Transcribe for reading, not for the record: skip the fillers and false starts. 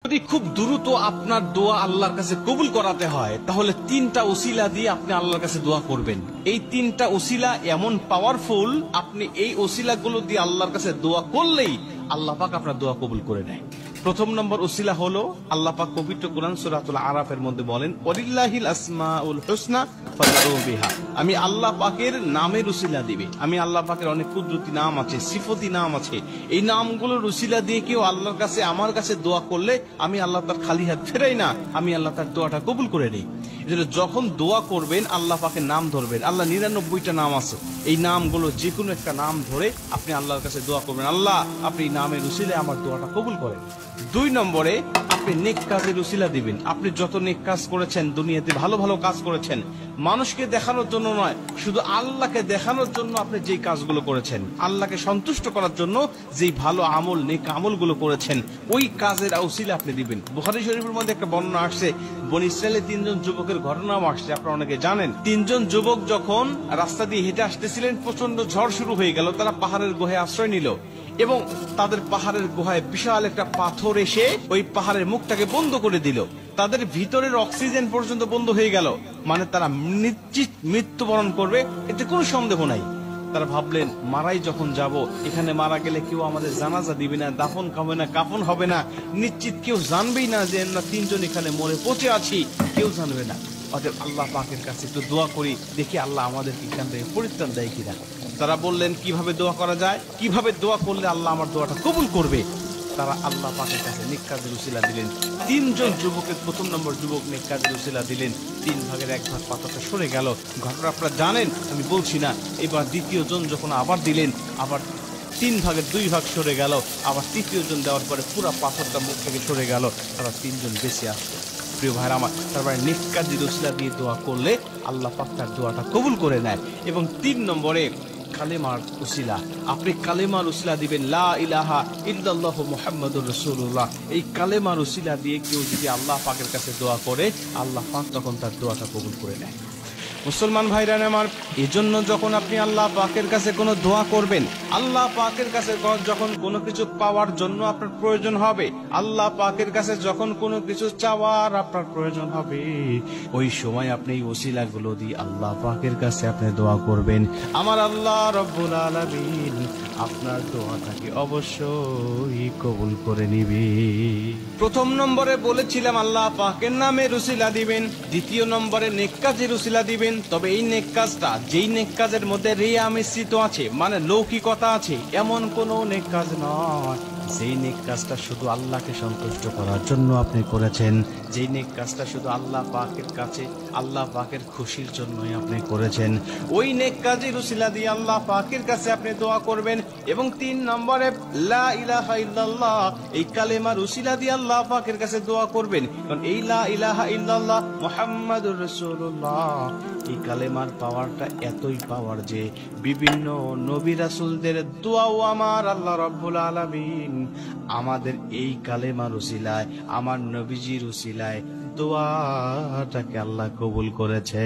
যদি খুব দ্রুত আপনার দোয়া আল্লাহর কাছে কবুল করাতে হয় তাহলে তিনটা উসিলা দিয়ে আপনি আল্লাহর কাছে দোয়া করবেন। এই তিনটা উসিলা এমন পাওয়ারফুল, আপনি এই উসিলাগুলো দিয়ে আল্লাহর কাছে দোয়া করলেই আল্লাহ পাক আপনার দোয়া কবুল করে নেয়। প্রথম নম্বর উসিলা হলো আল্লাহ পাক পবিত্র কোরআন সূরাতুল আরাফের মধ্যে বলেন, ওয়ালিল্লাহিল আসমাউল হুসনা ফাদউ বিহা। আমি আল্লাহ পাকের নামের উসিলা দিবে। আমি আল্লাহ পাকের অনেক কুদরতি নাম আছে, সিফতি নাম আছে। এই নামগুলোর উসিলা দিয়ে কেউ আল্লাহর কাছে আমার কাছে দোয়া করলে আমি আল্লাহ তার খালি হাত ফেরাই না, আমি আল্লাহ তার দোয়াটা কবুল করে নেই। যখন দোয়া করবেন আল্লাহ পাকের নাম ধরবেন। আল্লাহ 99টা নাম আছে, এই নামগুলো যে কোনো একটা নাম ধরে আপনি আল্লাহর কাছে দোয়া করবেন, আল্লাহ আপনি নামের উসিলায় আমার দোয়াটা কবুল করেন। 2 নম্বরে আপনি নেক কাজের উসিলা দিবেন। আপনি যত নেক কাজ করেছেন, দুনিয়াতে ভালো ভালো কাজ করেছেন, মানুষকে দেখানোর জন্য নয়, শুধু আল্লাহকে দেখানোর জন্য আপনি যেই কাজগুলো করেছেন, আল্লাহকে সন্তুষ্ট করার জন্য যেই ভালো আমল নেক আমলগুলো করেছেন, ওই কাজের উসিলা আপনি দিবেন। বুখারী শরীফের মধ্যে একটা বর্ণনা আসছে, বনী ইসরায়েলের 3 জন যুবকের ঘটনাও আসছে, আপনারা অনেকে জানেন। 3 জন যুবক যখন রাস্তা দিয়ে হেঁটে আসতেছিলেন, প্রচন্ড ঝড় শুরু হয়ে গেল। তারা পাহাড়ের গুহায় আশ্রয় নিল এবং তাদের পাহাড়ের গুহায় বিশাল একটা পাথর এসে ওই পাহাড়ের মুখটাকে বন্ধ করে দিল। তাদের ভিতরের অক্সিজেন পর্যন্ত বন্ধ হয়ে গেল, মানে তারা নিশ্চিত মৃত্যুবরণ করবে, এতে কোনো সন্দেহ নাই। তারা ভাবলেন, মারাই যখন যাব, এখানে মারা গেলে কেউ আমাদের জানাজা দিবে না, দাফন হবে না, কাফন হবে না, নিশ্চিত কেউ জানবেই না যে আমরা 3 জন এখানে মরে পচে আছি, কেউ জানবে না। অতএব আল্লাহ পাকের কাছে একটু দোয়া করি, দেখি আল্লাহ আমাদেরকে এখান থেকে পরিত্রাণ দেয় কিনা। তারা বললেন, কিভাবে দোয়া করা যায়, কিভাবে দোয়া করলে আল্লাহ আমার দোয়াটা কবুল করবে। তারা আল্লাহ পাকের কাছে নেক কাজের উসিলা দিলেন। 3 জন যুবকের প্রথম নম্বর যুবক নেক কাজের উসিলা দিলেন, 3 ভাগের 1 ভাগ পাথরটা সরে গেল। ঘটনা আপনারা জানেন, আমি বলছি না। এবার দ্বিতীয় জন যখন আবার দিলেন, আবার 3 ভাগের 2 ভাগ সরে গেল। আবার তৃতীয় জন দেওয়ার পরে পুরো পাথরটা মুখ থেকে সরে গেল। তারা 3 জন বেঁচে আসলো। প্রিয় ভাইরা আমার, তারপরে নেক কাজের উসিলা দিয়ে দোয়া করলে আল্লাহ পাক তার দোয়াটা কবুল করে নেয়। এবং 3 নম্বরে কালেমার উসিলা, আপনি কালেমার উসিলা দিবেন, লা ইলাহা ইল্লাল্লাহু মুহাম্মাদুর রাসূলুল্লাহ। এই কালেমার উসিলা দিয়ে কেউ যদি আল্লাহ পাকের কাছে দোয়া করে, আল্লাহ পাক তখন তার দোয়াটা কবুল করে নেয়। মুসলমান ভাইরা আমার, এজন্য যখন আপনি আল্লাহ পাকের কাছে কোনো দোয়া করবেন, আল্লাহ পাকের কাছে যখন কোনো কিছু পাওয়ার জন্য আপনার প্রয়োজন হবে, আল্লাহ পাকের কাছে যখন কোনো কিছু চাওয়ার আপনার প্রয়োজন হবে, ওই সময় আপনি এই ওসিলাগুলো দিয়ে আল্লাহ পাকের কাছে আপনি দোয়া করবেন। আমার আল্লাহ রব্বুল আলামিন আপনার দোয়াটাকে অবশ্যই কবুল করে নিবে। প্রথম নম্বরে বলেছিলাম আল্লাহ পাকের নামের উসিলা দিবেন, দ্বিতীয় নম্বরে নেক কাজের উসিলা দিবেন। তবে এই নেক কাজটা, যেই নেক কাজের মধ্যে রিয়া মিশ্রিত আছে, মানে লৌকিকতা আছে, এমন কোন নেক কাজ নয়। যেই নেক কাজটা শুধু আল্লাহকে সন্তুষ্ট করার জন্য আপনি করেছেন, যেই নেক কাজটা শুধু আল্লাহ পাকের কাছে, আল্লাহ পাকের খুশির জন্যই আপনি করেছেন, ওই নেক কাজের উসিলা দিয়ে আল্লাহ পাকের কাছে আপনি দোয়া করবেন। এবং 3 নম্বরে লা ইলাহা ইল্লাল্লাহ, এই কালেমার উসিলা দিয়ে আল্লাহ পাকের কাছে দোয়া করবেন। কারণ এই লা ইলাহা ইল্লাল্লাহ মুহাম্মাদুর রাসূলুল্লাহ, এই কালেমার পাওয়ারটা এতই পাওয়ার যে বিভিন্ন নবী রাসূলদের দোয়াও আমার আল্লাহ রাব্বুল আলামিন আমাদের এই কালেমার উসিলায়, আমার নবীজির উসিলায় দোয়াটাকে আল্লাহ কবুল করেছে।